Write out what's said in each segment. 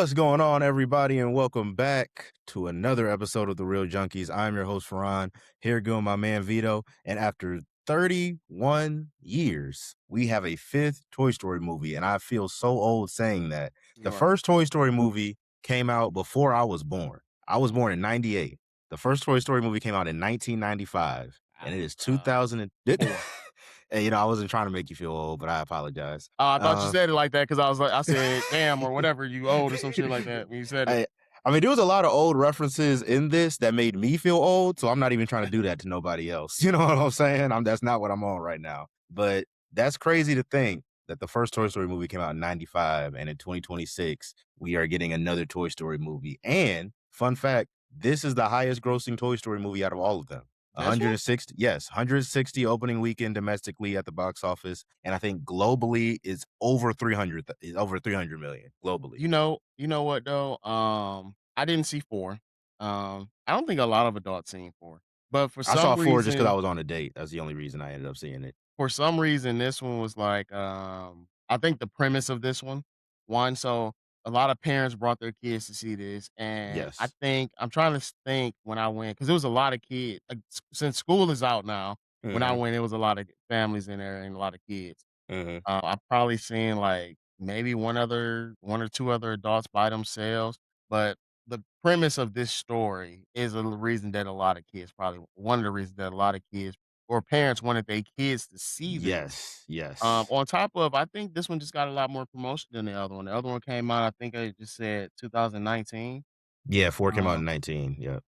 What's going on, everybody, and welcome back to another episode of The Real Junkies. I'm your host, Farhan, here with my man Vito. And after 31 years, we have a fifth Toy Story movie, and I feel so old saying that. The first Toy Story movie came out before I was born. I was born in 98. The first Toy Story movie came out in 1995, and it is 2000. And, I wasn't trying to make you feel old, but I apologize. I thought you said it like that because I said, damn, or whatever, you old or some shit like that when you said it. I mean, there was a lot of old references in this that made me feel old, so I'm not even trying to do that to nobody else. You know what I'm saying? That's not what I'm on right now. But that's crazy to think that the first Toy Story movie came out in 95, and in 2026, we are getting another Toy Story movie. And, fun fact, this is the highest grossing Toy Story movie out of all of them. 160, yes, 160 opening weekend domestically at the box office, and I think globally is over 300 million globally. You know what though? I didn't see 4. I don't think a lot of adults seen 4, but for I saw some 4 just because I reason, was on a date. That's the only reason I ended up seeing it. this one was like, I think the premise of this one, so a lot of parents brought their kids to see this, and I Yes. think I'm trying to think when I went because there was a lot of kids. Since school is out now, when I Mhm, went, it was a lot of families in there and a lot of kids. mhm. I've probably seen like maybe one or two other adults by themselves, but the premise of this story is a reason that a lot of kids probably one of the reasons that a lot of kids or parents wanted their kids to see this. Yes, yes. On top of, I think this one just got a lot more promotion than the other one. The other one came out, I think I just said 2019. Yeah, 4 came out in Um, 19, yep.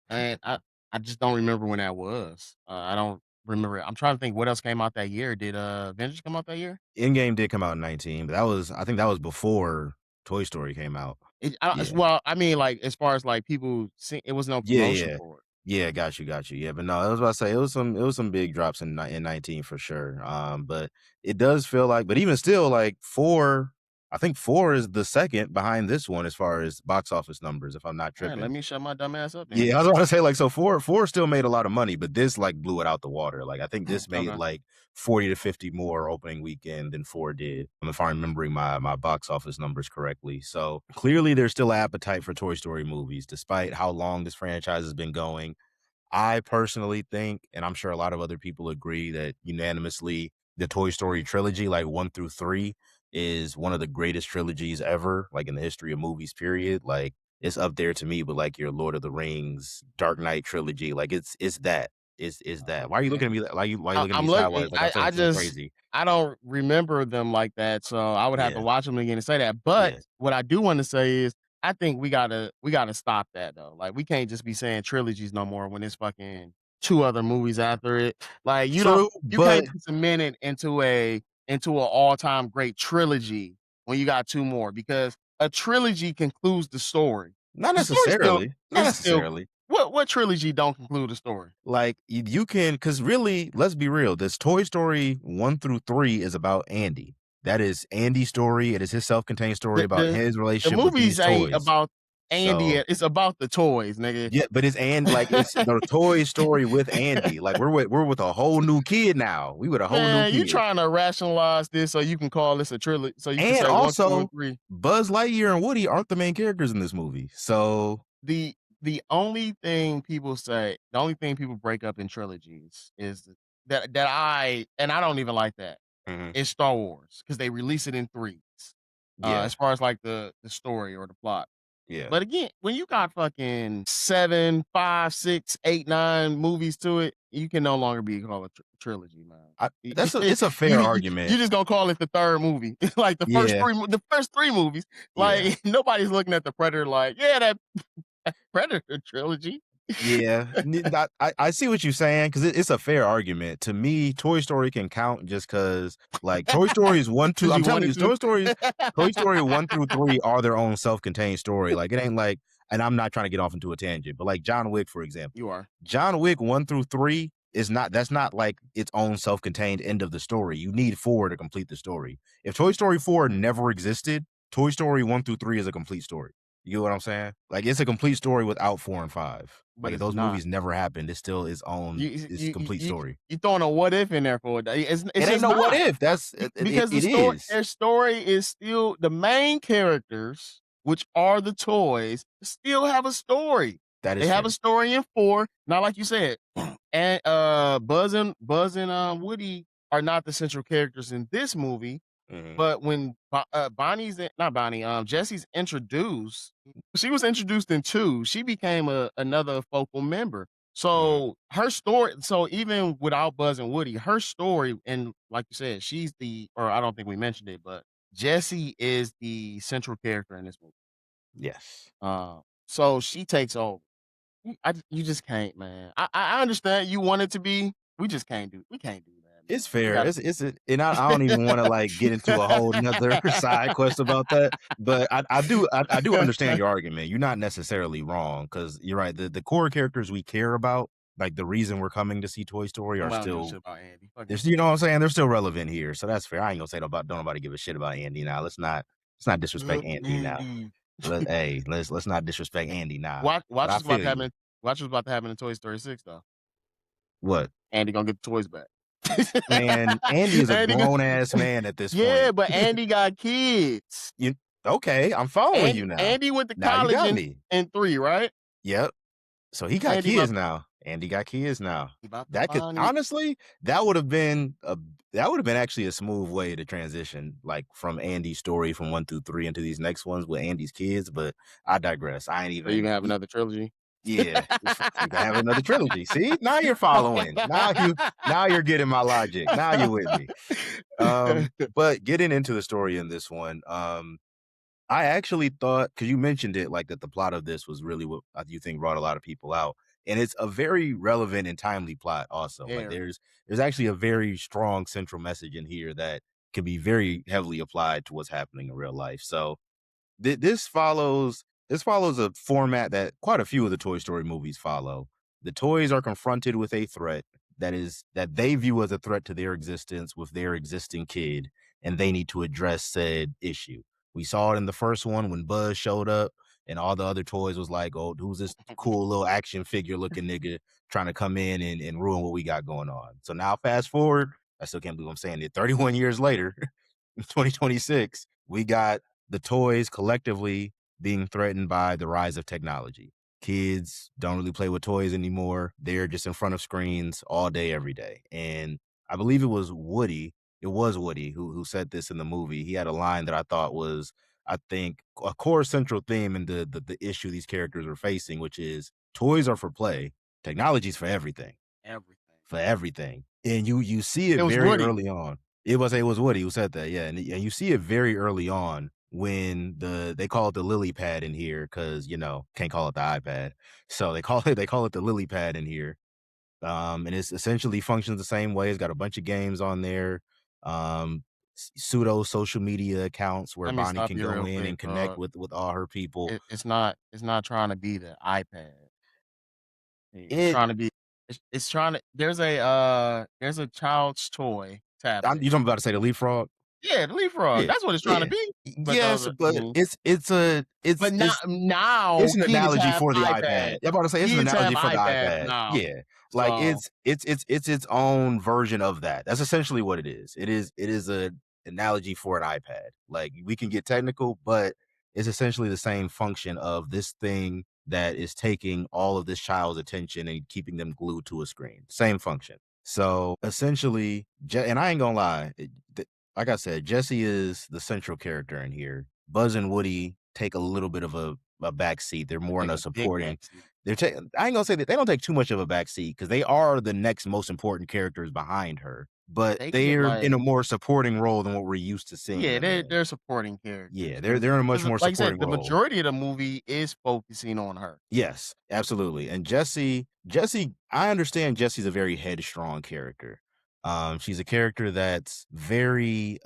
and I just don't remember when that was. I don't remember. I'm trying to think what else came out that year. Did Avengers come out that year? Endgame did come out in 19, but I think that was before Toy Story came out. As Yeah. well, I mean, like, as far as, like, people see it was no Yeah, promotion yeah. for it. Yeah, got you. Yeah, but no, I was about to say it was some big drops in 19 for sure. But it does feel like, but even still, like 4, I think 4 is the second behind this one as far as box office numbers, if I'm not Alright, let tripping. me shut my dumb ass up then. Yeah, I was about to say, like, so 4 still made a lot of money, but this, like, blew it out the water. Like, I think this made, Okay. like, 40 to 50 more opening weekend than 4 did, if I'm remembering my box office numbers correctly. So, clearly, there's still appetite for Toy Story movies despite how long this franchise has been going. I personally think, and I'm sure a lot of other people agree, that unanimously the Toy Story trilogy, like 1 through 3, is one of the greatest trilogies ever, like in the history of movies, period. Like it's up there to me with like your Lord of the Rings, Dark Knight trilogy. Like it's that. It's that. Why are you looking Okay. at me why are you looking at I'm me looking sideways like I said I something just crazy? I don't remember them like that, so I would have to Yeah. watch them again to say that, but Yeah. what I do wanna say is, I think we gotta stop that, though, like, we can't just be saying trilogies no more when it's fucking 2 other movies after it, like, True, you but can't put cement it into a all-time great trilogy when you got 2 more, because a trilogy concludes the story. not The story still necessarily. Not is still necessarily. what trilogy don't conclude the story? Like you can, because really, let's be real. This Toy Story 1 through 3 is about Andy. That is Andy's story. It is his self-contained story The about the his the relationship with these movies ain't toys. about Andy, So it's about the toys, nigga. yeah, but it's and like it's the toy story with Andy. Like we're with a whole new kid now. We with a whole new Man, you kid. trying to rationalize this so you can call this a trilogy so you can And say 1, 2, and also 3. Buzz Lightyear and Woody aren't the main characters in this movie. So The the only thing people break up in trilogies is that I don't even like that, mhm, is Star Wars because they release it in 3s, yeah, as far as, like, the story or the plot. yeah. But again, when you got fucking 7, 5, 6, 8, 9 movies to it, you can no longer be called a trilogy, man. It's a fair You argument. just gonna call it the 3rd movie. Like Yeah, the first 3 movies, yeah. like, nobody's looking at the Predator like, "Yeah, that Predator trilogy." Yeah, I see what you're saying because it's a fair argument. To me, Toy Story can count just because, like, Toy Stories 1, 2 'Cause I'm you telling wanted you, to. Toy Story 1 through 3 are their own self-contained story. Like, it ain't like, and I'm not trying to get off into a tangent, but like John Wick, for example. You are. John Wick 1 through 3 is not that's not like its own self-contained end of the story. You need 4 to complete the story. If Toy Story 4 never existed, Toy Story 1 through 3 is a complete story. You get what I'm saying? Like, it's a complete story without 4 and 5. But Like, if it's those not. movies never happened, it's still its own You its you you complete you story. you throwing a what if in there for it. It's It ain't just no what not. if. That's Because it is. their story is still the main characters which are the toys, still have a story. That They is have a fair. story in 4, not like you said, and, Buzz and Woody are not the central characters in this movie, Mhm, but when Bonnie's not Bonnie, Jessie's introduced, she was introduced in 2, she became another focal member. mhm. So her story, so even without Buzz and Woody, her story, and like you said, she's the, or I don't think we mentioned it, but Jessie is the central character in this movie. Yes. So she takes over. You just can't, man. I understand you want it to be. We can't do that, It's man. We fair. gotta It's a and I don't even wanna, like, get into a whole nother side quest about that, but I do understand your argument. You're not necessarily wrong because 'cause you're right, the core characters we care about, like, the reason we're coming to see Toy Story are Nobody don't give a still shit about Andy. Fuck there's Andy. you know what I'm saying? They're still relevant here, so that's fair. I ain't gonna say don't nobody give a shit about Andy now. Let's not disrespect Good Andy now. Andy. Let's not disrespect Andy now, Watch but watch I what's about feel to you. happen. Watch what's about to happen in Toy Story 6 though. What? Andy gonna get the toys back. Man, Andy is a Andy go grown ass man at this Yeah, point. but Andy got kids. You okay, I'm following And you now. Andy went to Now you college got in me. 3, right? Yep. So he got Andy kids about now. Andy got kids now. he about to That could Bonnie. honestly, that would have been actually a smooth way to transition, like from Andy's story from 1 through 3 into these next ones with Andy's kids, but I digress. I ain't So you even gonna have another trilogy? yeah, we can have another trilogy. See? Now you're following. Now you're getting my logic. Now you're with me. But getting into the story in this one, I actually thought because you mentioned it, like that the plot of this was really what you think brought a lot of people out, and it's a very relevant and timely plot. Also, like Very. there's actually a very strong central message in here that can be very heavily applied to what's happening in real life. So this follows a format that quite a few of the Toy Story movies follow. The toys are confronted with a threat that they view as a threat to their existence with their existing kid, and they need to address said issue. We saw it in the first one when Buzz showed up and all the other toys was like, "Oh, who's this cool little action figure looking nigga trying to come in and ruin what we got going on?" So now fast forward, I still can't believe I'm saying it. 31 years later, 2026, we got the toys collectively being threatened by the rise of technology. Kids don't really play with toys anymore. They're just in front of screens all day, every day. And I believe it was Woody. It was Woody who said this in the movie. He had a line that I thought was, I think, a core central theme in the issue these characters are facing, which is toys are for play, technology's for everything, Everything. for everything. And you see it It was very Woody. early on. It was Woody who said that, yeah, and you see it very early on when they call it the lily pad in here because can't call it the iPad, so they call it the lily pad in here, and it's essentially functions the same way. It's got a bunch of games on there, um, pseudo social media accounts where Let me Bonnie stop can you go real in quick, and connect dog. with all her people. It's not trying to be the iPad. It's It trying to be it's trying to there's a child's toy tablet. You talking about to say the leapfrog? Yeah, the leapfrog. Yeah, That's what it's trying to yeah. be. But Yes, those are, but but now it's an kids analogy have for the iPad. iPad. I'm about to say it's an Kids have analogy for the iPads iPad. now. Yeah. Like So it's its own version of that. That's essentially what it is. It is a analogy for an iPad. Like we can get technical, but it's essentially the same function of this thing that is taking all of this child's attention and keeping them glued to a screen. Same function. So essentially, and I ain't gonna lie, like I said, Jesse is the central character in here. Buzz and Woody take a little bit of a back seat. They're they more in take a a big supporting. backseat. I ain't gonna say that they don't take too much of a back seat because they are the next most important characters behind her, but They get they're in like a more supporting role than what we're used to seeing yeah, them in. they're supporting Yeah, characters. they're in a much Because more like you said, supporting the role. majority of the movie is focusing on her. Yes, absolutely. And Jesse, I understand Jesse's a very headstrong character. She's a character that's very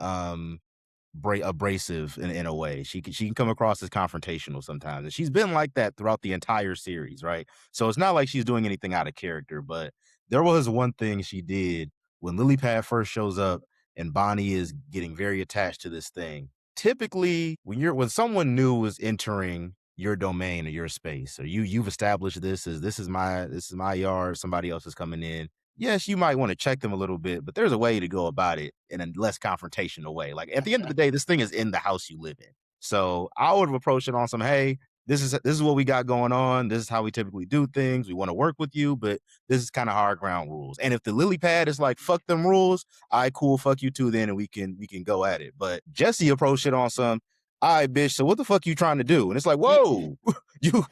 abrasive in a way. She can come across as confrontational sometimes, and she's been like that throughout the entire series, right? So it's not like she's doing anything out of character, but there was one thing she did when Lilypad first shows up and Bonnie is getting very attached to this thing. Typically, when someone new is entering your domain or your space, or you've established this is my yard, somebody else is coming in. Yes, you might want to check them a little bit, but there's a way to go about it in a less confrontational way. Like at the end of the day, this thing is in the house you live in. So I would have approached it on some, hey, this is what we got going on. This is how we typically do things. We want to work with you, but this is kind of our ground rules. And if the lily pad is like, fuck them rules, I right, cool, fuck you too, then and we can go at it. But Jesse approached it on some, all right, bitch. So what the fuck you trying to do? And it's like, whoa, you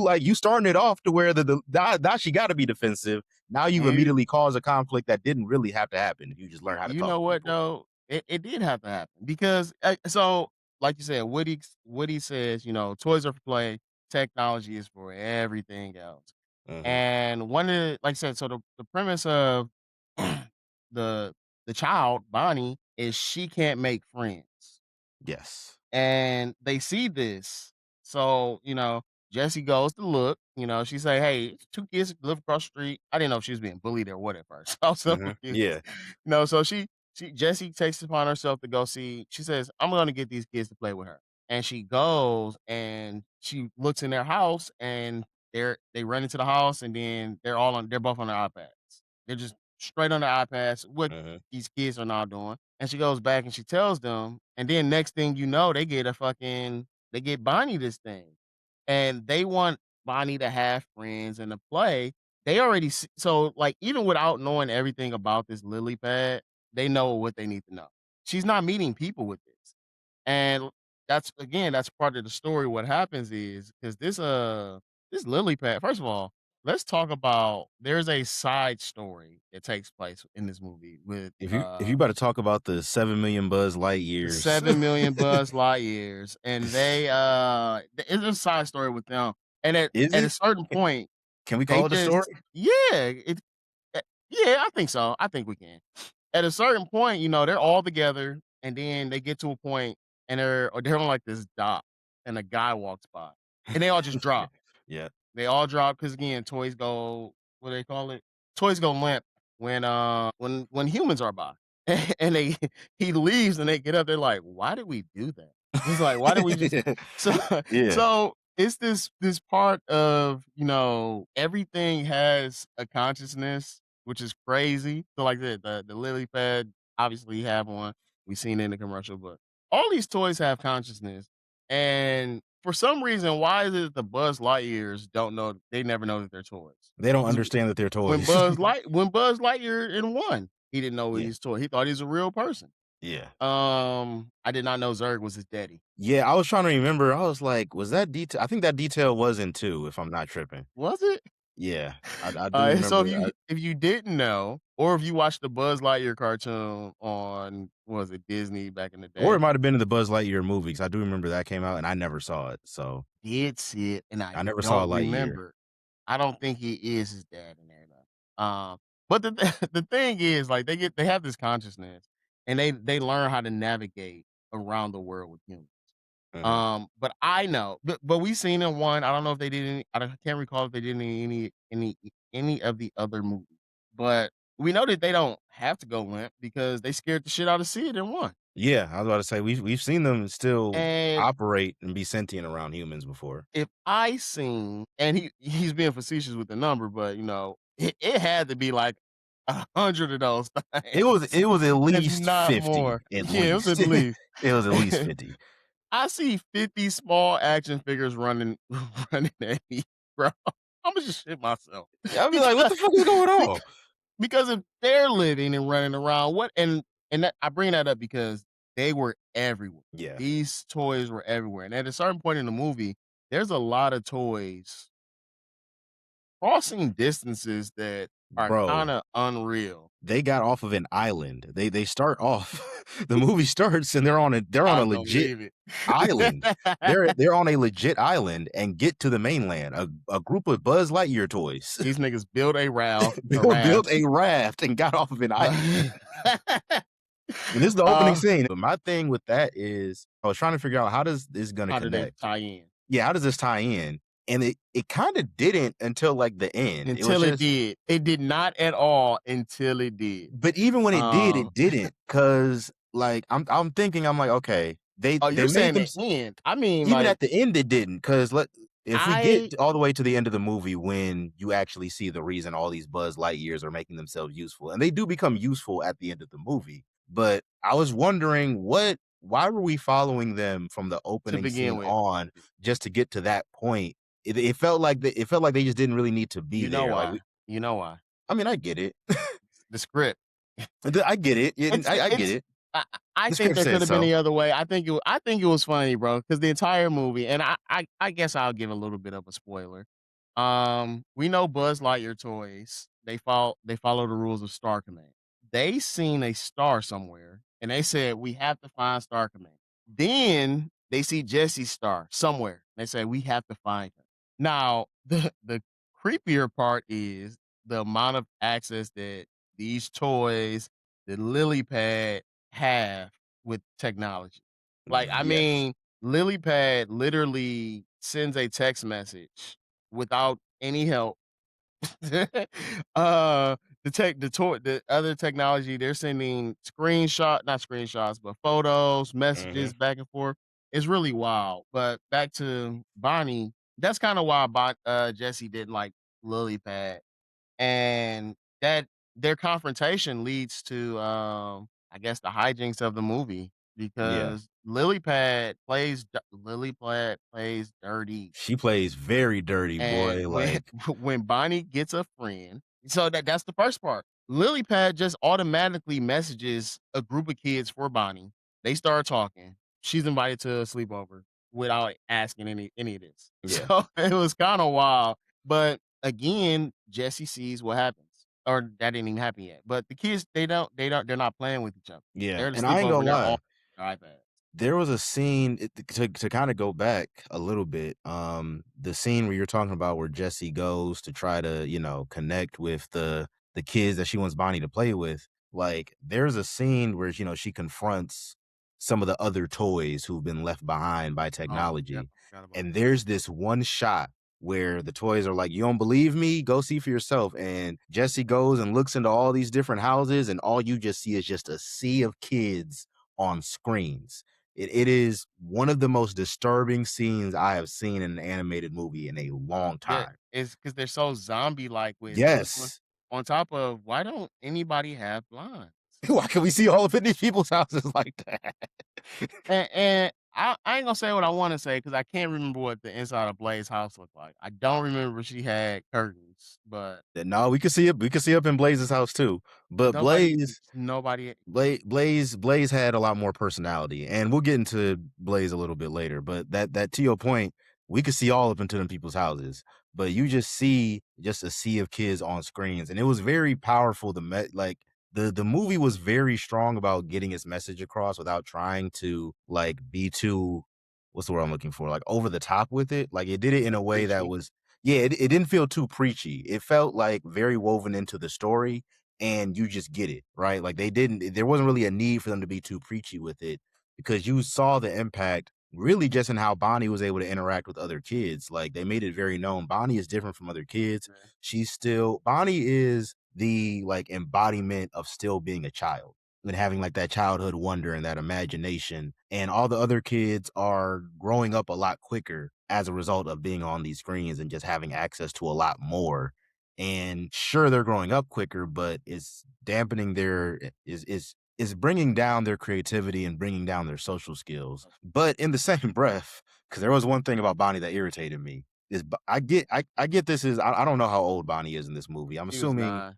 like you starting it off to where now she got to be defensive. Now you've And immediately caused a conflict that didn't really have to happen if you just learn how to you talk know to what people. though? It did have to happen because so like you said, Woody says, toys are for play, technology is for everything else. Hmm. And one of the, like I said, so the premise of the the child, Bonnie, is she can't make friends. Yes. And they see this. So, Jesse goes to look, she say, "Hey, it's 2 kids live across the street." I didn't know if she was being bullied or what at first. I was so Hmm. confused. Yeah. So she Jessie takes it upon herself to go see. She says, "I'm gonna get these kids to play with her." And she goes and she looks in their house and they run into the house and then they're both on their iPads. They're just straight on their iPads. What Hmm. these kids are now doing. And she goes back and she tells them, and then next thing you know, they get Bonnie this thing. And they want Bonnie to have friends and to play. They already so like even without knowing everything about this lily pad, they know what they need to know. She's not meeting people with this. And that's part of the story. What happens is because this lily pad, first of all, let's talk about there's a side story that takes place in this movie with If you about to talk about the 7 million Buzz the Lightyears, 7 million Buzz Lightyears, and it's a side story with them, and is at a it? certain point, Can we they call it a just story? yeah, yeah, I think so, I think we can. At a certain point, they're all together, and then they get to a point, and they're on, like, this dock, and a guy walks by, and they all just drop. Yeah. They all drop because again, toys go what do they call it? Toys go limp when humans are by. And he leaves and they get up, they're like, "Why did we do that?" It's like, "Why did we just" so Yeah. so it's this part of, everything has a consciousness, which is crazy. So like the lily pad, obviously you have one. We've seen it in the commercial, but all these toys have consciousness. And for some reason, why is it that the Buzz Lightyears don't know they never know that they're toys? They don't 'Cause understand that they're toys. When Buzz Lightyear in one, he didn't know Yeah. he's toy. He thought he's a real person. Yeah. I did not know Zurg was his daddy. Yeah, I was trying to remember. I was like, was that detail? I think that detail was in 2, if I'm not tripping. Was it? Yeah. I do So remember. if you didn't know, or if you watched the Buzz Lightyear cartoon on what was it Disney back in the Or it day, might have been in the Buzz Lightyear movie, 'cause I do remember that came out and I never saw it. So did see it, and I I never saw don't Lightyear. remember. I don't think he is his dad in there though. But the thing is, like they have this consciousness, and they learn how to navigate around the world with humans. Mhm. But I know, but we seen in one. I don't know if they did any. Can't recall if they did any of the other movies. But we know that they don't have to go limp because they scared the shit out of Sid in one. Yeah, I was about to say we've seen them still And operate and be sentient around humans before. if I seen, and he's being facetious with the number, but it had to be like 100 of those It was things, it was at if least not 50, more. at Yeah, it was least. at least. It was at least 50. I see 50 small action figures running running at me, bro. Imma just shit myself I'll be like, "What because the fuck is going bec on?" because if they're living and running around, what and that I bring that up because they were everywhere. Yeah. These toys were everywhere, and at a certain point in the movie, there's a lot of toys crossing distances that are Bro, kinda unreal. they got off of an island. They start off the movie starts and they're on I a don't legit believe it. island. They're on a legit island and get to the mainland. A group of Buzz Lightyear toys These niggas built a built raft. a raft and got off of an island. And this is the opening Uh, scene. But my thing with that is I was trying to figure out how does this gonna how do they connect? tie in? Yeah, how does this tie in? And it kinda didn't until, like, the end. It was Until it just did. It did not at all until it did. but even when it did, Um, it didn't. Cause like, I'm thinking, I'm like, "Okay, oh, they you're made saying them the s" end. I mean, even like, at the end, it didn't. Cause if we I get all the way to the end of the movie when you actually see the reason all these Buzz Lightyears are making themselves useful, and they do become useful at the end of the movie, but I was wondering why were we following them from the to opening begin scene with. on just to get to that point? It felt like it felt like they just didn't really need to be You know there. Like why? we, You know why? I mean, I get it. The script. I get it. I get It's it. I The think script there could said have been so. the other way. I think it was funny, bro, because the entire movie and I guess I'll give a little bit of a spoiler. We know Buzz Lightyear toys, they follow the rules of Star Command. They seen a star somewhere, and they said, "We have to find Star Command." Then they see Jesse's star somewhere. They say, "We have to find her." Now, the creepier part is the amount of access that these toys, the lily pad have with technology. Like, I Yes. mean, lily pad literally sends a text message without any help. The other technology, they're sending not screenshots, but photos, Mhm. messages back and forth. It's really wild. But back to Bonnie, that's kind of why Jesse didn't like lily pad and that their confrontation leads to, I guess, the hijinks of the movie Yeah. because Lily Pad plays dirty, She plays very dirty, and boy. when Like, when Bonnie gets a friend, so that's the first part. Lily Pad just automatically messages a group of kids for Bonnie. They start talking. She's invited to a sleepover without asking any of this. yeah. So it was kind of wild. But again, Jesse sees what happens. Or that didn't even happen yet. But the kids, they're not playing with each other. Yeah. They're at a And I ain't sleepover, gonna they're all lie. on iPads. There was a scene to kind of go back a little bit. The scene where you're talking about where Jesse goes to try to, connect with the kids that she wants Bonnie to play with. Like, there's a scene where she confronts some of the other toys who've been left behind by Oh, yep, technology, I forgot about and that. there's this one shot where the toys are like, "You don't believe me? Go see for yourself." And Jesse goes and looks into all these different houses, and all you just see is just a sea of kids on screens. It is one of the most disturbing scenes I have seen in an animated movie in a long That time. is because they're so zombie-like with plus Yes. on top of why don't anybody have blinds? Why can we see all of it in these people's houses like that? And I ain't gonna say what I wanna say because I can't remember what the inside of Blaze's house looked like. I don't remember if she had curtains, but No, we could see it. We could see up in Blaze's house too. But nobody Blaze had a lot more personality, and we'll get into Blaze a little bit later. But that to your point, we could see all up into them people's houses, but you just see just a sea of kids on screens, and it was very powerful. Like the movie was very strong about getting its message across without trying to like be too what's the word I'm looking for, like over the top with it. Like it did it in a way that preachy. was yeah, it didn't feel too preachy. It felt like very woven into the story and you just get it, right? Like there wasn't really a need for them to be too preachy with it because you saw the impact really just in how Bonnie was able to interact with other kids. Like they made it very known Bonnie is different from other kids. Yeah, Bonnie is the like embodiment of still being a child and having like that childhood wonder and that imagination. And all the other kids are growing up a lot quicker as a result of being on these screens and just having access to a lot more. And sure, they're growing up quicker, but it's dampening is bringing down their creativity and bringing down their social skills. But in the same breath, because there was one thing about Bonnie that irritated me is I get this is I don't know how old Bonnie is in this movie. I'm she was assuming 9.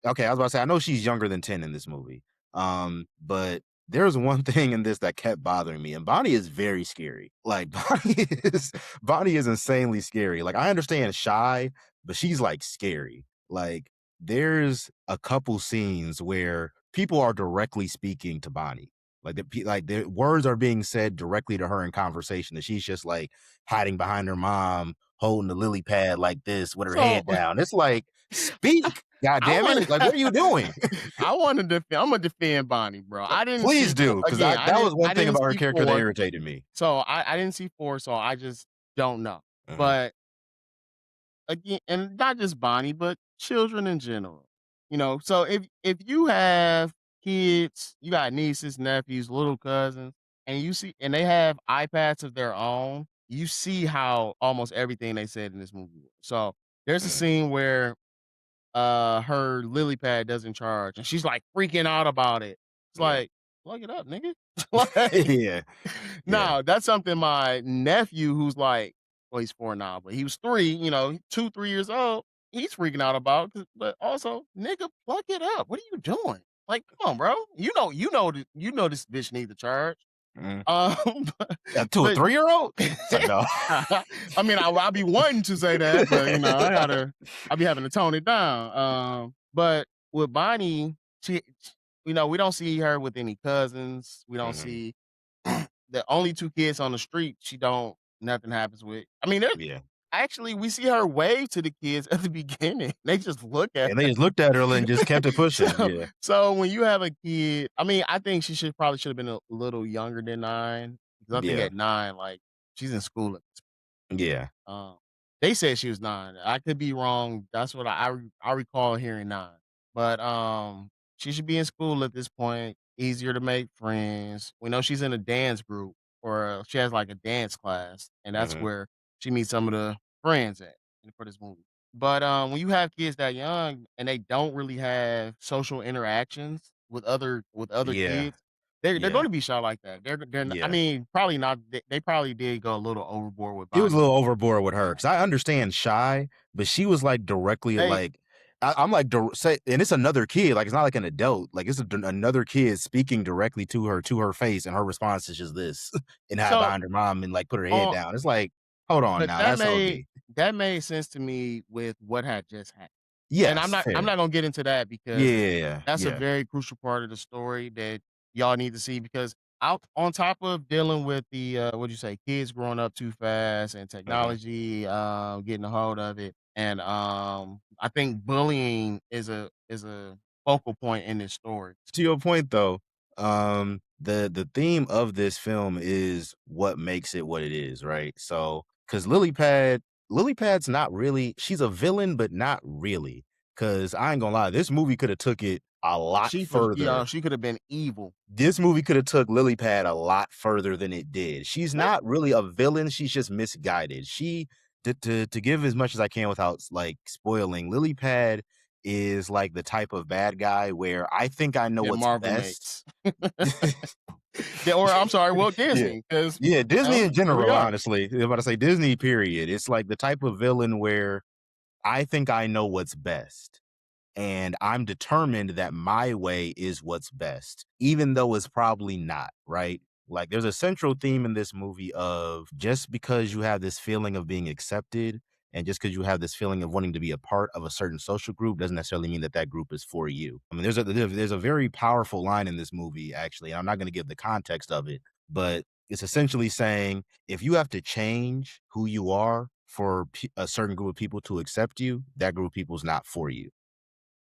okay, I was about to say, I know she's younger than 10 in this movie. But there's one thing in this that kept bothering me, and Bonnie is very scary. Like Bonnie is insanely scary. Like I understand shy, but she's like scary. Like there's a couple scenes where people are directly speaking to Bonnie. Like the words are being said directly to her in conversation, that she's just like hiding behind her mom, holding the lily pad like this with her So head down. It's like, speak, god I damn it. want Like, what are you doing? I want to defend. I'm gonna defend Bonnie, bro. I didn't Please see do, because again. that was one I thing didn't about her see character that 4, irritated me. so I didn't see 4, so I just don't know. Mhm, But again, and not just Bonnie, but children in general. So if you have kids, you got nieces, nephews, little cousins, and they have iPads of their own, you see how almost everything they said in this movie. So there's a mhm, scene where her lily pad doesn't charge and she's like freaking out about it. It's yeah, like plug it up, nigga. Like, Yeah. Yeah. no, that's something my nephew who's like, well, he's 4 now, but he was 3, 2, 3 years old, he's freaking out about, but also, "Nigga, plug it up. What are you doing? Like, come on, bro. You know this bitch needs a charge." Mm. Um, To a but 3-year-old? It's like, no. I mean, I'll be wanting to say that, but, I be having to tone it down. But with Bonnie, we don't see her with any cousins. We don't Mhm. see the only 2 kids on the street, she don't nothing happens with. I mean, there's Yeah. actually, we see her wave to the kids at the beginning. They just look at And they her. just looked at her and just kept it pushing. So Yeah. so when you have a kid, I mean, I think she should have been a little younger than 9, because I think Yeah. at 9, like, she's in school at this Yeah. um, they said she was 9. I could be wrong. That's what I recall hearing 9. But, she should be in school at this point, easier to make friends. We know she's in a dance group, or, she has, like, a dance class, and that's Mhm. where she meets some of the friends at for this movie. But, when you have kids that young and they don't really have social interactions with other Yeah. kids, they're Yeah. gonna be shy like that. I Yeah. mean, probably not. They probably did go a little overboard with It was a Bonnie. little overboard with her because I understand shy, but she was, like, directly, They like I'm like, say and it's another kid, like, it's not like an adult, like, it's another kid speaking directly to her face, and her response is just this, and hide so behind her mom and, like, put her head on down. It's like, "Hold on but now, that that's made OD." that made sense to me with what had just happened. And I'm Yes, not I'm fair. not gonna get into that Yeah, because yeah, yeah, that's a yeah. very crucial part of the story that y'all need to see, because out on top of dealing with the, what'd you say, kids growing up too fast and Mhm. technology, getting a hold of it, and, I think bullying is a focal point in this story. To your point though, the theme of this film is what makes it what it is, right? So, because Lily Pad's not really she's a villain, but not really. Cause I ain't gonna lie, this movie could have took it a lot further. She could have been evil. This movie could have took Lily Pad a lot further than it did. She's Like, not really a villain, she's just misguided. She to give as much as I can without, like, spoiling, Lily Pad is, like, the type of bad guy where I think I know that what's Marvel best. makes. Or I'm sorry, Walt Yeah. Disney, 'cause, Yeah, Disney in here we general, are. honestly. I'm about to say Disney, period. It's like the type of villain where I think I know what's best. And I'm determined that my way is what's best, even though it's probably not, right? Like, there's a central theme in this movie of just because you have this feeling of being accepted and just because you have this feeling of wanting to be a part of a certain social group doesn't necessarily mean that that group is for you. I mean, there's a very powerful line in this movie, actually, and I'm not going to give the context of it, but it's essentially saying if you have to change who you are for a certain group of people to accept you, that group of people is not for you.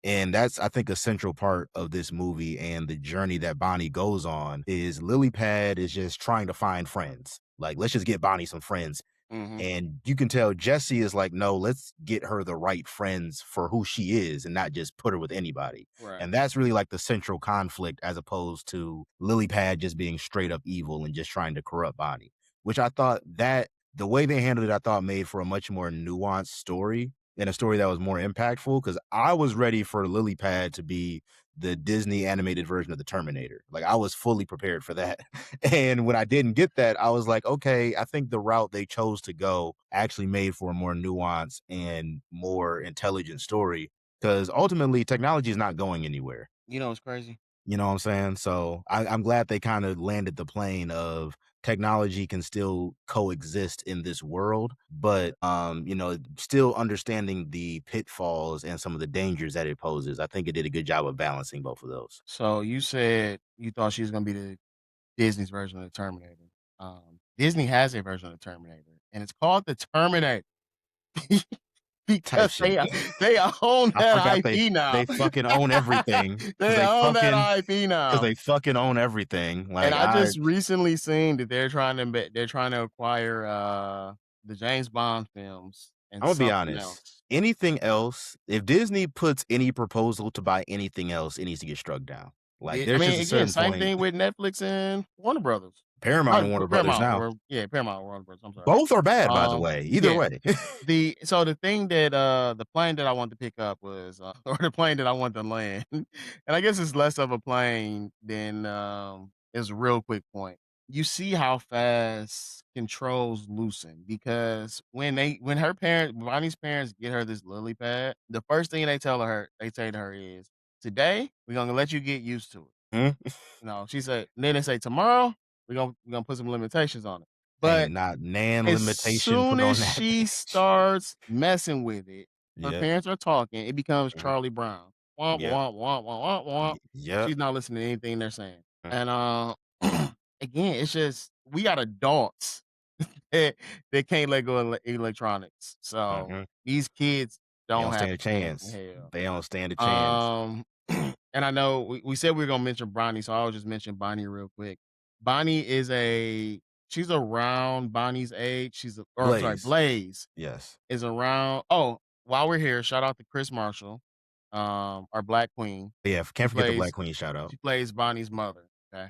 And that's, I think, a central part of this movie and the journey that Bonnie goes on is Lily Pad is just trying to find friends. Like, let's just get Bonnie some friends. Mhm. And you can tell Jesse is like, no, let's get her the right friends for who she is and not just put her with anybody. Right. And that's really like the central conflict as opposed to Lily Pad just being straight up evil and just trying to corrupt Bonnie, which I thought that the way they handled it, I thought made for a much more nuanced story and a story that was more impactful. Cause I was ready for Lily Pad to be the Disney animated version of the Terminator. Like I was fully prepared for that. And when I didn't get that, I was like, okay, I think the route they chose to go actually made for a more nuanced and more intelligent story. Because ultimately, technology is not going anywhere. You know what's crazy? You know what I'm saying? So I'm glad they kind of landed the plane of technology can still coexist in this world, but still understanding the pitfalls and some of the dangers that it poses. I think it did a good job of balancing both of those. So you said you thought she was gonna be the Disney's version of the Terminator. Disney has a version of the Terminator, and it's called the Terminator Type because shit. they own I that forgot IP now. they fucking own everything because They own that IP now. they fucking own everything. And Like I just recently seen that they're trying to acquire, the James Bond films and I'm gonna be something honest. else. Anything else, if Disney puts any proposal to buy anything else, it needs to get struck down. Like I there's just mean, a again, certain same point. thing with Netflix and Warner Brothers. Paramount and Warner Brothers Paramount now. or yeah, Paramount or Warner Bros. I'm sorry. Both are bad, by the Um, way. Either yeah. way. The thing that, the plane that I wanted to pick up was, or the plane that I wanted to land, and I guess it's less of a plane than, is a real quick point. You see how fast controls loosen because when her parents Bonnie's parents get her this lily pad, the first thing they say to her is, "Today, we're gonna let you get used to it." Mhm. She said then they say, "Tomorrow, we're gonna put some limitations on it." But Ain't not nan as limitation soon put as on that she bitch. starts messing with it, her Yep. parents are talking, it becomes Mhm. Charlie Brown. "Womp, Yep. womp, womp, womp, womp, womp." Yep. She's not listening to anything they're saying. Mm, And, again, it's just we got adults that can't let go of electronics. So, mhm. these kids They don't don't have stand a a chance in chance. hell. They don't stand a chance. Um, and I know we said we were gonna mention Bonnie, so I'll just mention Bonnie real quick. Bonnie is she's around Bonnie's age. Or I'm sorry, Blaze. Blaze Yes. is around. Oh, while we're here, shout out to Chris Marshall, our Black Queen. Yeah, She can't forget the Black plays Queen shout out. she plays Bonnie's mother. Okay,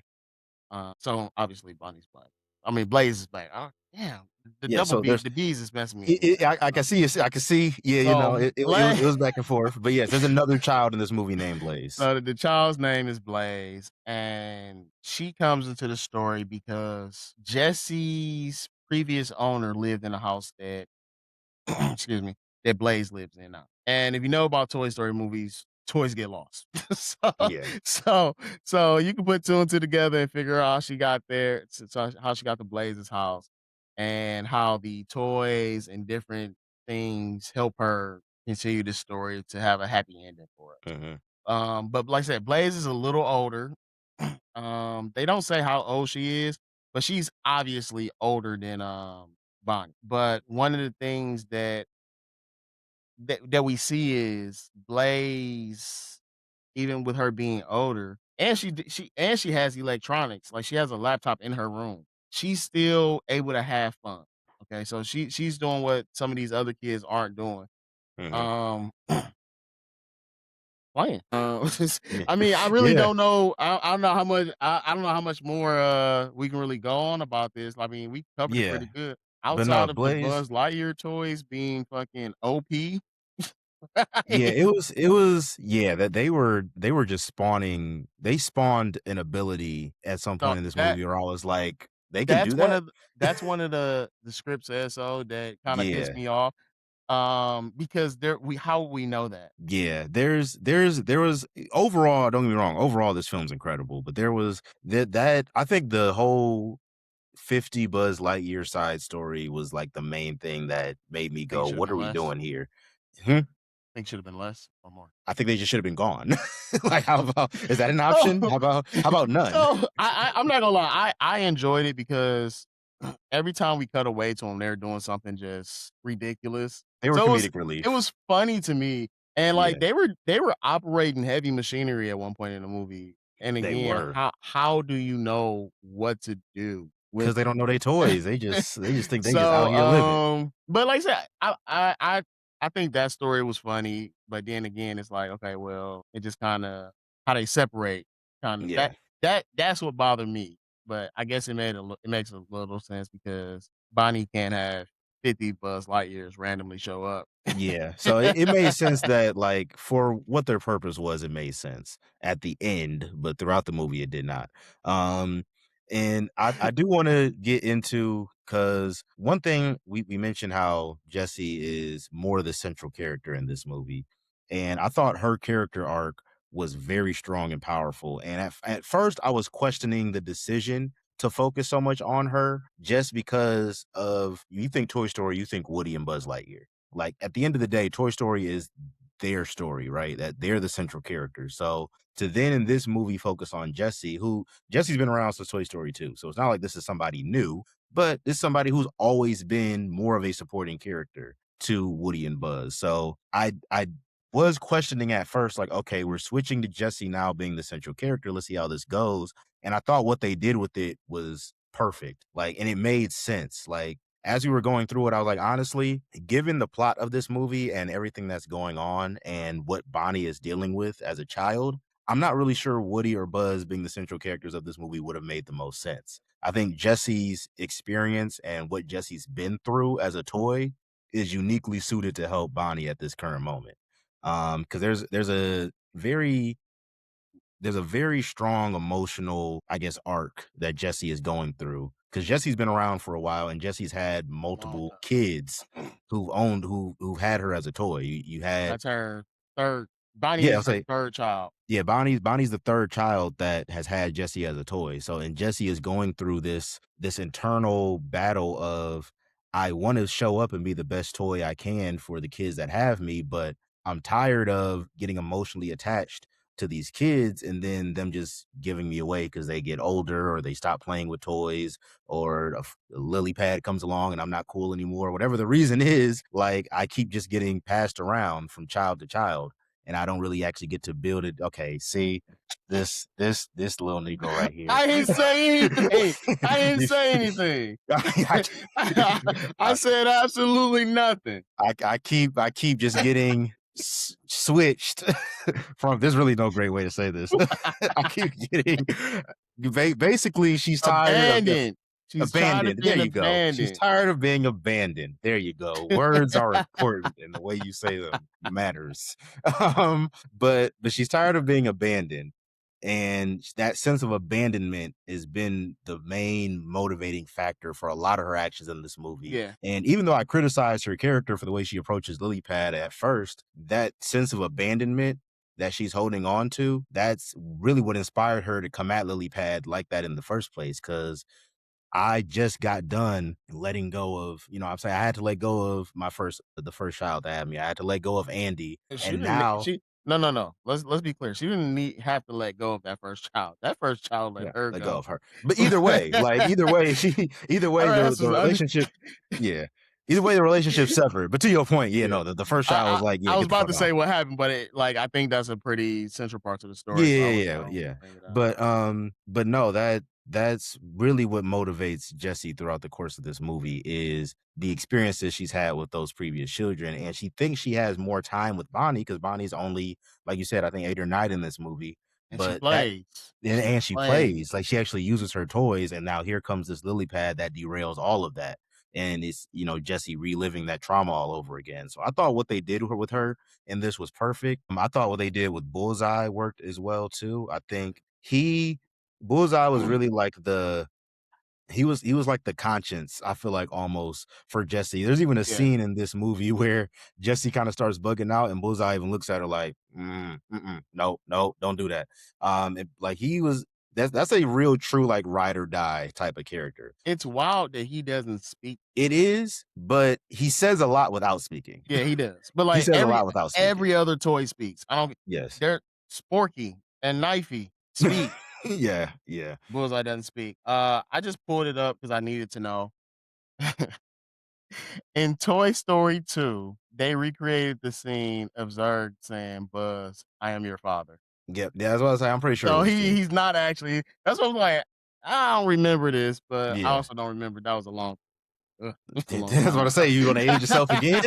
so obviously Bonnie's black. I mean Blaze is black. Damn, the Yeah, double so B, there's the B's is messing me up. Okay, I can see I can see, yeah, so it Blaze. was back and forth, but yes, there's another child in this movie named Blaze. So the child's name is Blaze, and she comes into the story because Jesse's previous owner lived in a house that excuse me, that Blaze lives in now. And if you know about Toy Story movies, toys get lost. so, Yeah. so, so you can put two and two together and figure out how she got there, how she got to Blaze's house, and how the toys and different things help her continue the story to have a happy ending for us. Mhm. But like I said, Blaze is a little older. They don't say how old she is, but she's obviously older than Bonnie. But one of the things that we see is Blaze, even with her being older, and she has electronics. Like she has a laptop in her room. She's still able to have fun. Okay, so she's doing what some of these other kids aren't doing. Mhm. Um, Playing. Yeah. I mean, I really Yeah. don't know. I don't know how much. I don't know how much more we can really go on about this. I mean, we covered it Yeah. pretty good. But no, Outside of the Blaze, Buzz Lightyear toys being fucking OP, yeah, right? it was yeah, that they were just spawning they spawned an ability at some So point in this movie where I was like, "They can that's do one that?" of the script says so that kind of pissed Yeah. me off. Because how would we know that? Yeah, there was overall, don't get me wrong, overall this film's incredible, but there was that I think the whole 50 Buzz Lightyear side story was like the main thing that made me Think go, should have "What been are we less. doing here?" Hmm? Think should have been less or more. I think they just should have been gone. Like, how about is that an So, option? How about none? I'm not gonna lie. I enjoyed it because every time we cut away to them, they're doing something just ridiculous. They were So comedic it relief. was funny to me, and like Yeah, they were operating heavy machinery at one point in the movie. And they again, were. how do you know what to do with Because they don't know they it? toys. They just think they just out So, here living. but like I said, I think that story was funny, but then again, it's like, okay, well, it just kinda how they separate, kinda Yeah. that's what bothered me, but I guess it makes a little sense because Bonnie can't have 50 Buzz Lightyears randomly show up. Yeah, so it made sense that, like, for what their purpose was, it made sense at the end, but throughout the movie, it did not. Um, and I do wanna get into because one thing we mentioned how Jessie is more the central character in this movie, and I thought her character arc was very strong and powerful, and at first, I was questioning the decision to focus so much on her just because of you think Toy Story, you think Woody and Buzz Lightyear. Like, at the end of the day, Toy Story is their story, right? That they're the central characters. So to then in this movie focus on Jesse, who Jesse's been around since Toy Story 2. So it's not like this is somebody new, but it's somebody who's always been more of a supporting character to Woody and Buzz. So I was questioning at first, like, okay, we're switching to Jesse now being the central character. Let's see how this goes. And I thought what they did with it was perfect. Like, and it made sense. Like, as we were going through it, I was like, honestly, given the plot of this movie and everything that's going on and what Bonnie is dealing with as a child, I'm not really sure Woody or Buzz being the central characters of this movie would have made the most sense. I think Jesse's experience and what Jesse's been through as a toy is uniquely suited to help Bonnie at this current moment. Because there's a very strong emotional, I guess, arc that Jesse is going through. Because Jesse's been around for a while, and Jesse's had Long multiple kids time. who've had her as a toy. You had That's her 3rd. Bonnie yeah, I'll is her say 3rd child. yeah, Bonnie's the 3rd child that has had Jesse as a toy. So and Jesse is going through this internal battle of, I wanna show up and be the best toy I can for the kids that have me, but I'm tired of getting emotionally attached to these kids and then them just giving me away because they get older or they stop playing with toys or a lily pad comes along and I'm not cool anymore. Whatever the reason is, like, I keep just getting passed around from child to child and I don't really actually get to build it. Okay, see this little Negro right here. I didn't say anything. I didn't You- say anything. I, I said absolutely nothing. I keep just getting switched from. There's really no great way to say this. I keep getting basically she's tired of Abandoned. She's tired of abandoned. There being you go. She's abandoned. tired of being abandoned. There you go. Words are important, and the way you say them matters. But she's tired of being abandoned, and that sense of abandonment has been the main motivating factor for a lot of her actions in this movie. Yeah. And even though I criticized her character for the way she approaches Lilypad at first, that sense of abandonment that she's holding on to, that's really what inspired her to come at Lilypad like that in the first place. Because I just got done letting go of, I'm saying I had to let go of the first child that had me. I had to let go of Andy. She And didn't ne now, she No, no, no. Let's be clear. She didn't have to let go of that first child. That first child let yeah, her let go go. of her. But either way, like either way, either Her way, ass the was un relationship, yeah. Either way, the relationship severed. But to your point, yeah, Yeah. no, the first child was I like, I yeah, I was get the about fuck to off. say what happened, but I think that's a pretty central part to the Yeah, story, so yeah, yeah, I don't yeah. bring it up. But no, that's really what motivates Jessie throughout the course of this movie is the experiences she's had with those previous children, and she thinks she has more time with Bonnie because Bonnie's only, like you said, I think 8 or 9 in this movie. And she But that plays. She and she plays. plays like she actually uses her toys, and now here comes this lily pad that derails all of that, and it's Jessie reliving that trauma all over again. So I thought what they did with her and this was perfect. I thought what they did with Bullseye worked as well too. I think he Bullseye was really like he was like the conscience, I feel like almost for Jesse. There's even a Yeah. scene in this movie where Jesse kind of starts bugging out and Bullseye even looks at her like, no, no, don't do that. Like he was that's a real true like ride or die type of character. It's wild that he doesn't speak. It is, but he says a lot without speaking. Yeah, he does. But, He like, says a lot without speaking. every other toy speaks. I don't Yes. they're Sporky and Knifey speak. Yeah, yeah. Bullseye doesn't speak. I just pulled it up because I needed to know. In Toy Story 2, they recreated the scene of Zurg saying, "Buzz, I am your father." Yep. Yeah, that's what I was saying. I'm pretty sure it So was true. he's not actually that's what I'm like, I don't remember this, but I Yeah. also don't remember that was a long That's time what I say. ago. You gonna age yourself again?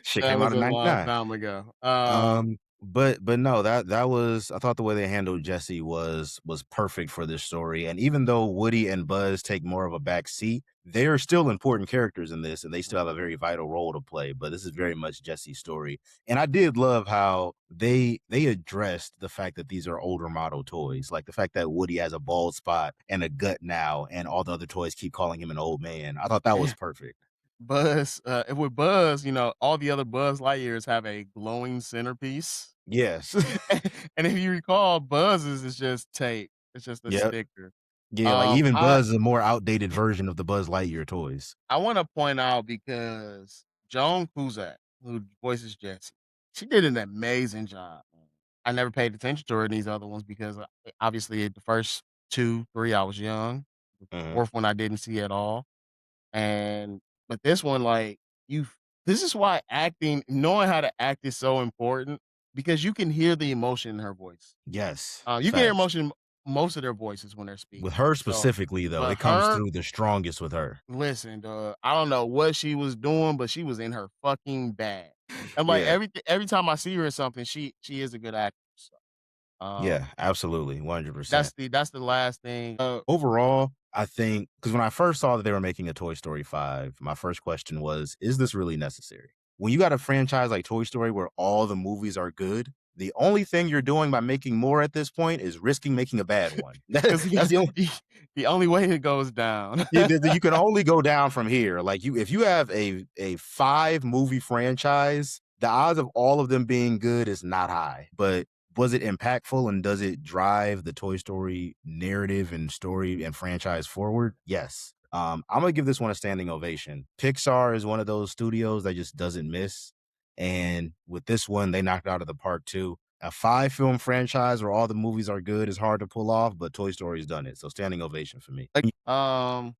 Shit That came out was in a long '99. time ago. But no, that was I thought the way they handled Jesse was perfect for this story. And even though Woody and Buzz take more of a back seat, they are still important characters in this, and they still have a very vital role to play. But this is very much Jesse's story. And I did love how they addressed the fact that these are older model toys. Like the fact that Woody has a bald spot and a gut now, and all the other toys keep calling him an old man. I thought that was perfect. Buzz, and with Buzz, all the other Buzz Lightyears have a glowing centerpiece. Yes. And if you recall, Buzz's is just tape. It's just a Yep. sticker. Yeah, like Um, even I Buzz is a more outdated version of the Buzz Lightyear toys. I wanna point out because Joan Cusack, who voices Jessie, she did an amazing job. I never paid attention to her in these other ones because, obviously, the first 2, 3, I was young. The Mhm. 4th one, I didn't see at all. And but this one, like, you this is why knowing how to act is so important because you can hear the emotion in her voice. Yes, You can hear facts. emotion in most of their voices when they're With speaking. her So, specifically, though, but it comes her through the strongest with her. listen, dawg, I don't know what she was doing, but she was in her fucking bag. And, like, Yeah. every time I see her in something, she is a good actress. Um, Yeah, absolutely, 100%. that's the last thing. Overall, I think because when I first saw that they were making a Toy Story 5, my first question was, is this really necessary? When you got a franchise like Toy Story where all the movies are good, the only thing you're doing by making more at this point is risking making a bad one. Because That's the only the only way it goes down. you can only go down from here. Like if you have a 5 movie franchise, the odds of all of them being good is not high. But was it impactful and does it drive the Toy Story narrative and story and franchise forward? Yes. I'm gonna give this one a standing ovation. Pixar is one of those studios that just doesn't miss. And with this one, they knocked it out of the park too. A 5 film franchise where all the movies are good is hard to pull off, but Toy Story's done it. So standing ovation for me. um,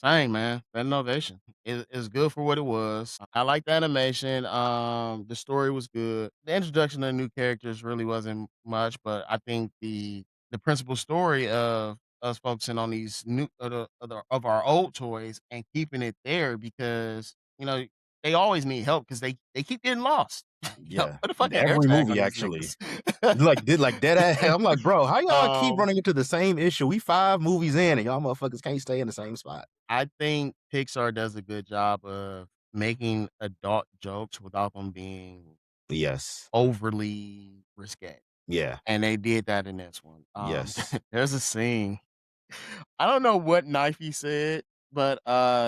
Same, man. That innovation. It's good for what it was. I like the animation. The story was good. The introduction of new characters really wasn't much, but I think the principal story of us focusing on these new of our old toys and keeping it there because they always need help because they keep getting lost. Yeah, Put a fucking air every tag on movie these actually. niggas. Did like dead ass. I'm like, bro, how y'all keep um, running into the same issue? We 5 movies in, and y'all motherfuckers can't stay in the same spot. I think Pixar does a good job of making adult jokes without them being Yes. overly risque, Yeah. and they did that in this one. Yes. There's a scene, I don't know what knife he said, but,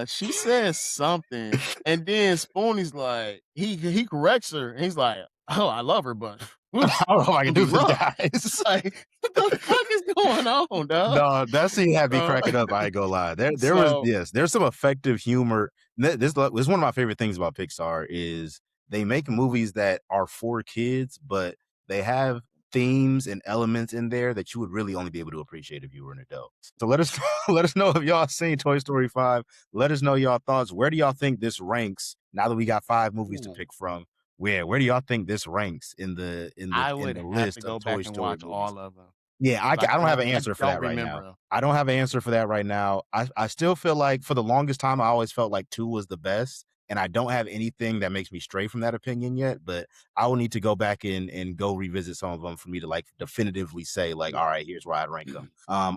she says something, and then Spoonie's like he corrects her, and he's like, "Oh, I love her, but, oof, I don't know if I can gonna do be this, rough." guys. Like, what the fuck is going on, dog? No, that scene had me Uh, cracking up, I ain't gonna lie. There was so yes, there's some effective humor. This is one of my favorite things about Pixar is they make movies that are for kids, but they have themes and elements in there that you would really only be able to appreciate if you were an adult. So let us let us know if y'all seen Toy Story 5. Let us know y'all thoughts. Where do y'all think this ranks now that we got 5 movies to ooh. pick from? Where do y'all think this ranks in the I in would the have to list of go Toy back and Story watch movies? all of them Yeah, because I don't have an I answer for don't that right now. remember 'em. I don't have an answer for that right now. I still feel like for the longest time, I always felt like 2 was the best, and I don't have anything that makes me stray from that opinion yet, but I will need to go back and go revisit some of them for me to, like, definitively say, like, Yeah. "Alright, here's where I'd rank them."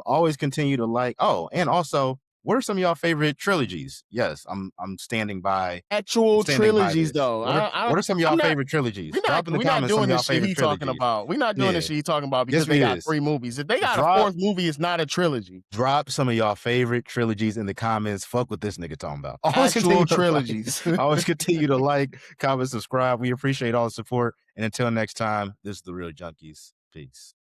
Always continue to like and also, what are some of y'all favorite trilogies? Yes, I'm Actual standing by trilogies, this. though. What are some of y'all I'm not favorite trilogies? we're not Drop in the we're not comments some doing of this y'all shit favorite he talking trilogies. about. We're not doing this Yeah. shit he talking about because Yes, they we got is. 3 movies. If they got a Drop 4th movie, it's not a trilogy. Drop some of y'all favorite trilogies in the comments. Fuck what this nigga talking about. Always Actual continue to like, trilogies. always continue to like, comment, subscribe. We appreciate all the support. And until next time, this is the Real Junkies. Peace.